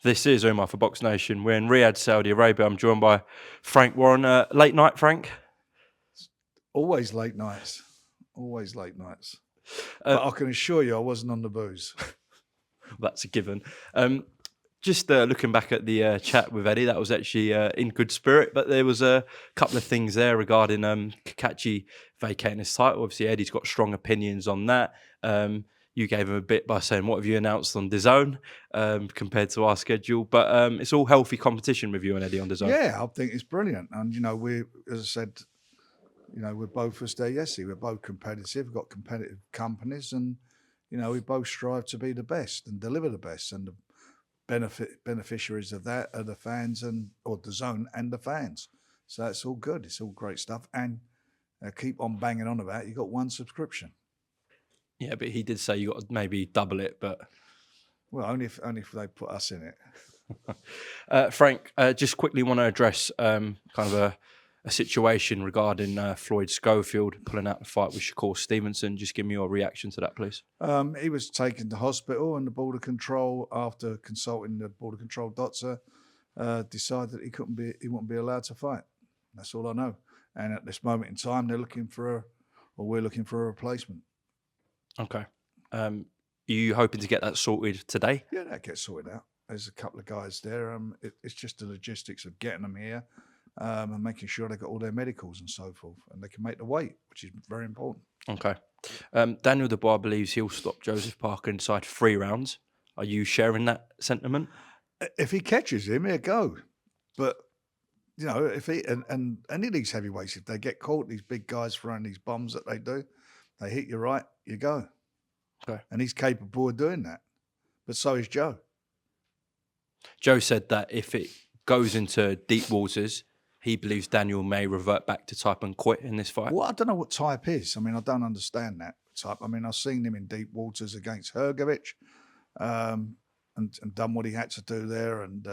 This is Umar for BoxNation. We're in Riyadh, Saudi Arabia. I'm joined by Frank Warren. Late night, Frank? Always late nights. Always late nights. Uh, But I can assure you I wasn't on the booze. That's a given. Just looking back at the chat with Eddie, that was actually in good spirit, but there was a couple of things there regarding Kakachi vacating his title. Obviously, Eddie's got strong opinions on that. You gave him a bit by saying, what have you announced on DAZN compared to our schedule? But it's all healthy competition with you and Eddie on DAZN. Yeah, I think it's brilliant. And, we, as I said, we're both as there yesterday. We're both competitive. We've got competitive companies and, we both strive to be the best and deliver the best. And the beneficiaries of that are the fans or DAZN and the fans. So that's all good. It's all great stuff. And keep on banging on about it. You got one subscription. Yeah, but he did say you got to maybe double it, but well, only if they put us in it. Frank, just quickly want to address kind of a situation regarding Floyd Schofield pulling out the fight with Shakur Stevenson. Just give me your reaction to that, please. He was taken to hospital, and the border control, after consulting the border control doctor, decided that he wouldn't be allowed to fight. That's all I know. And at this moment in time, we're looking for a replacement. Okay. Are you hoping to get that sorted today? Yeah, that gets sorted out. There's a couple of guys there. It's just the logistics of getting them here and making sure they got all their medicals and so forth, and they can make the weight, which is very important. Okay. Daniel Dubois believes he'll stop Joseph Parker inside 3 rounds. Are you sharing that sentiment? If he catches him, he'll go. But if he and any of these heavyweights, if they get caught, these big guys throwing these bombs that they do, they hit you right, you go. Okay. And he's capable of doing that. But so is Joe. Joe said that if it goes into deep waters, he believes Daniel may revert back to type and quit in this fight. Well, I don't know what type is. I mean, I don't understand that type. I mean, I've seen him in deep waters against Hrgovic and done what he had to do there. And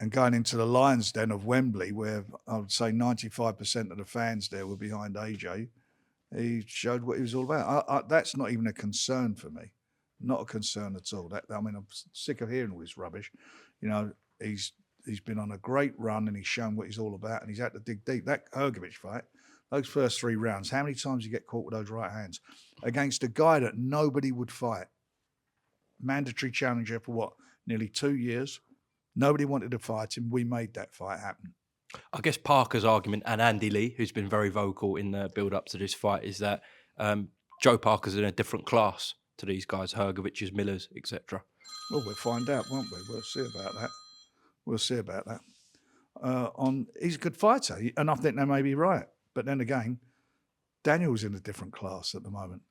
going into the Lions Den of Wembley, where I would say 95% of the fans there were behind AJ, he showed what he was all about. That's not even a concern for me. Not a concern at all. I'm sick of hearing all this rubbish. He's been on a great run and he's shown what he's all about and he's had to dig deep. That Hrgovic fight, those first 3 rounds, how many times you get caught with those right hands against a guy that nobody would fight? Mandatory challenger for nearly 2 years. Nobody wanted to fight him. We made that fight happen. I guess Parker's argument, and Andy Lee, who's been very vocal in the build-up to this fight, is that Joe Parker's in a different class to these guys, Hrgovic's, Millers, etc. Well, we'll find out, won't we? We'll see about that. He's a good fighter, and I think they may be right. But then again, Daniel's in a different class at the moment.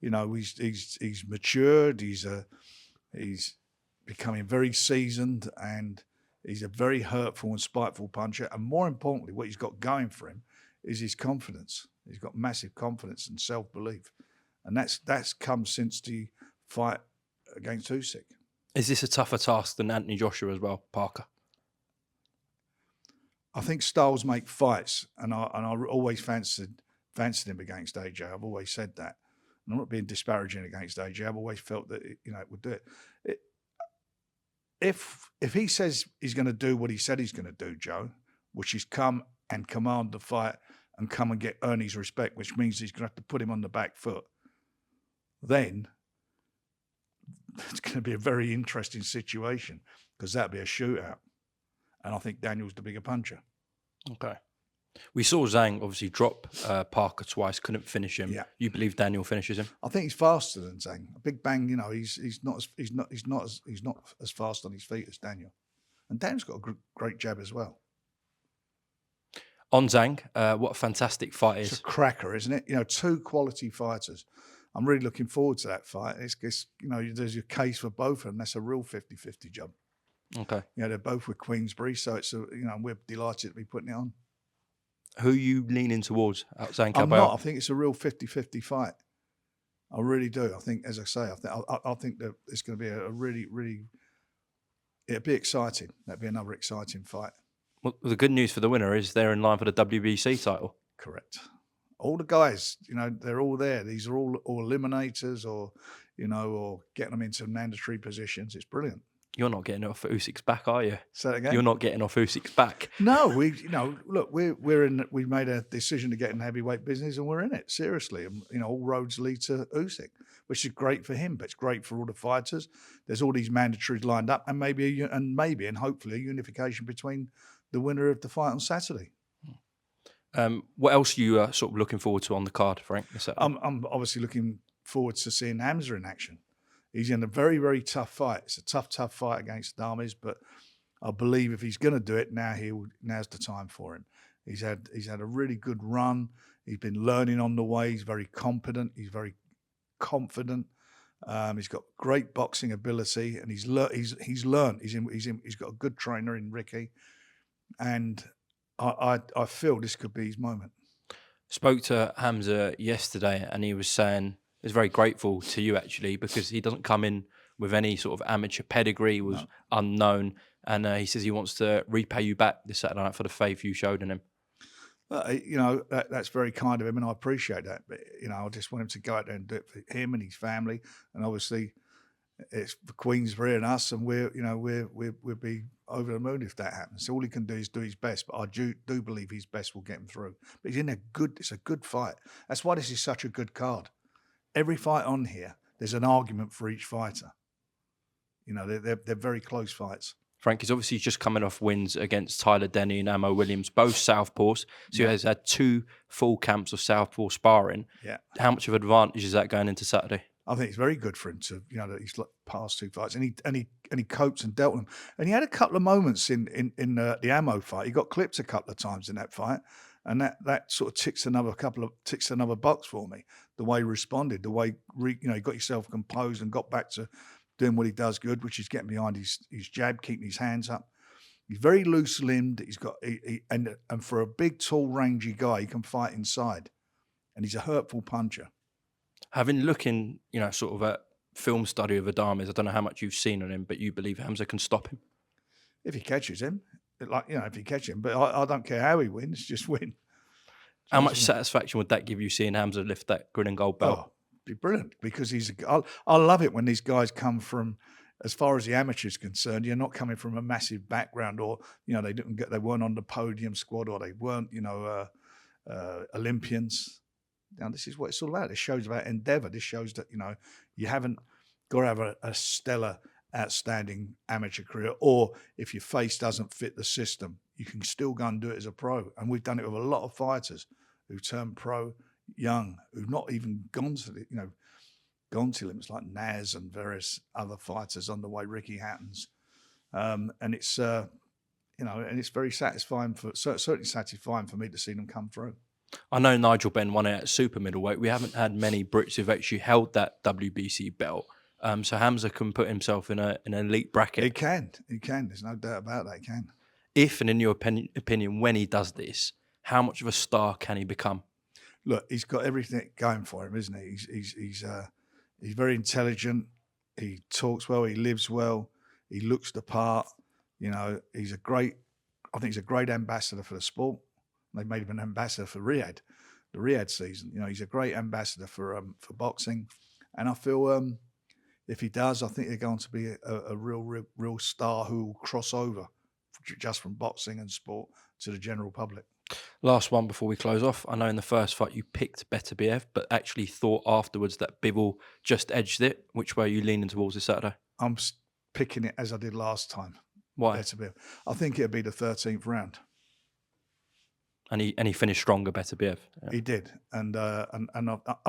He's matured. He's becoming very seasoned, and he's a very hurtful and spiteful puncher. And more importantly, what he's got going for him is his confidence. He's got massive confidence and self-belief. And that's come since the fight against Usyk. Is this a tougher task than Anthony Joshua as well, Parker? I think styles make fights, and I always fancied him against AJ. I've always said that. And I'm not being disparaging against AJ. I've always felt that it would do it. If he says he's going to do what he said he's going to do, Joe, which is come and command the fight and come and earn his respect, which means he's going to have to put him on the back foot, then it's going to be a very interesting situation because that'll be a shootout. And I think Daniel's the bigger puncher. Okay. We saw Zhang obviously drop Parker twice, couldn't finish him. Yeah. You believe Daniel finishes him? I think he's faster than Zhang. A Big Bang, he's not as fast on his feet as Daniel. And Daniel's got a great jab as well. On Zhang, what a fantastic fight is. It's a cracker, isn't it? 2 quality fighters. I'm really looking forward to that fight. It's there's a case for both of them. That's a real 50-50 job. Okay. They're both with Queensbury, so we're delighted to be putting it on. Who are you leaning towards out Zhang Caballero? I'm not. I think it's a real 50-50 fight. I really do. I think, as I say, I think that it's going to be a really, really, it'll be exciting. That'll be another exciting fight. Well, the good news for the winner is they're in line for the WBC title. Correct. All the guys, they're all there. These are all eliminators or getting them into mandatory positions. It's brilliant. You're not getting off Usyk's back, are you? Say that again? You're not getting off Usyk's back. No, look, we've made a decision to get in the heavyweight business, and we're in it seriously. And all roads lead to Usyk, which is great for him, but it's great for all the fighters. There's all these mandatories lined up, and maybe and hopefully a unification between the winner of the fight on Saturday. What else are you sort of looking forward to on the card, Frank? I'm obviously looking forward to seeing Hamza in action. He's in a very, very tough fight. It's a tough fight against Dames, but I believe if he's going to do it now's the time for him. He's had a really good run. He's been learning on the way. He's very competent. He's very confident. He's got great boxing ability, and he's learned. He's got a good trainer in Ricky, and I feel this could be his moment. Spoke to Hamza yesterday, and he was saying he's very grateful to you actually, because he doesn't come in with any sort of amateur pedigree. He was unknown, and he says he wants to repay you back this Saturday night for the faith you showed in him. That's very kind of him, and I appreciate that. But I just want him to go out there and do it for him and his family, and obviously it's for Queensbury and us, and we'll be over the moon if that happens. So all he can do is do his best, but I do believe his best will get him through. But it's a good fight. That's why this is such a good card. Every fight on here, there's an argument for each fighter. They're very close fights. Frank is obviously just coming off wins against Tyler Denny and Amo Williams, both southpaws. So he has had 2 full camps of southpaw sparring. Yeah. How much of an advantage is that going into Saturday? I think it's very good for him to, that he's past 2 fights, and he coped and dealt with them. And he had a couple of moments in the Amo fight. He got clipped a couple of times in that fight, and that sort of ticks another box for me. The way he responded, the way he got himself composed and got back to doing what he does good, which is getting behind his jab, keeping his hands up. He's very loose-limbed. He's got and for a big, tall, rangy guy, he can fight inside, and he's a hurtful puncher. Having looking, sort of a film study of Adames, I don't know how much you've seen on him, but you believe Hamza can stop him? If he catches him, if he catches him, but I don't care how he wins, just win. How much satisfaction would that give you seeing Hamza lift that green and gold belt? Oh, be brilliant, because I love it when these guys come from, as far as the amateur's concerned, you're not coming from a massive background, or they weren't on the podium squad, or they weren't Olympians. Now this is what it's all about. This shows about endeavour. This shows that you haven't got to have a stellar, outstanding amateur career, or if your face doesn't fit the system, you can still go and do it as a pro. And we've done it with a lot of fighters who turned pro young, who've not even gone to limits, like Naz and various other fighters on the way, Ricky Hattons. And it's and it's very satisfying certainly satisfying for me to see them come through. I know Nigel Benn won it at super middleweight. We haven't had many Brits who've actually held that WBC belt. So Hamza can put himself in an elite bracket. He can. There's no doubt about that. He can. If, and in your opinion, when he does this, how much of a star can he become? Look, he's got everything going for him, isn't he? He's very intelligent. He talks well. He lives well. He looks the part. I think he's a great ambassador for the sport. They made him an ambassador for Riyadh, the Riyadh season. He's a great ambassador for boxing, and I feel if he does, I think they're going to be a real star who will cross over just from boxing and sport to the general public. Last one before we close off. I know in the first fight you picked Beterbiev, but actually thought afterwards that Bivol just edged it. Which way are you leaning towards this Saturday? I'm picking it as I did last time. Why? Beterbiev. I think it'll be the 13th round. And he finished stronger, Beterbiev. Yeah. He did, and I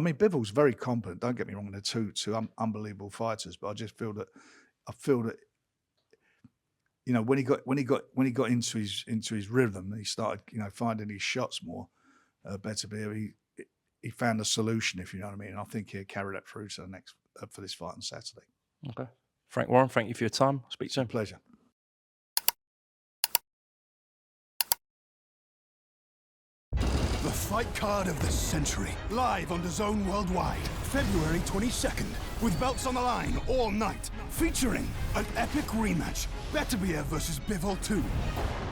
mean Bivol's very competent. Don't get me wrong; they're two unbelievable fighters. But I just feel that when he got into his rhythm, he started finding his shots more. Beterbiev, he found a solution, if you know what I mean. And I think he'll carry that through to the next for this fight on Saturday. Okay, Frank Warren, thank you for your time. I'll speak soon. Pleasure. The fight card of the century, live on DAZN worldwide, February 22nd, with belts on the line all night, featuring an epic rematch, Beterbiev versus Bivol 2,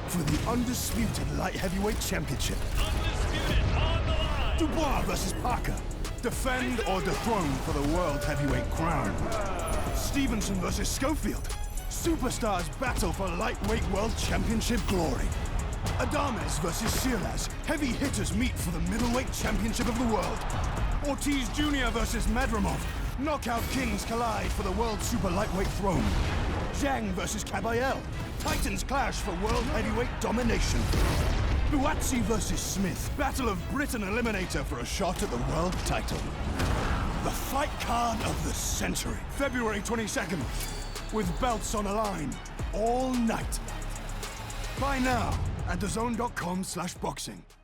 for the undisputed light heavyweight championship. Undisputed on the line. Dubois versus Parker, defend or dethrone for the world heavyweight crown. Stevenson versus Schofield, Superstars battle for lightweight world championship glory. Adames versus Silas. Heavy hitters meet for the middleweight championship of the world. Ortiz Jr. versus Madrimov. Knockout kings collide for the world super lightweight throne. Zhang versus Kabayel. Titans clash for world heavyweight domination. Buatsi versus Smith. Battle of Britain Eliminator for a shot at the world title. The fight card of the century. February 22nd. With belts on a line. All night. Buy now at thezone.com/boxing.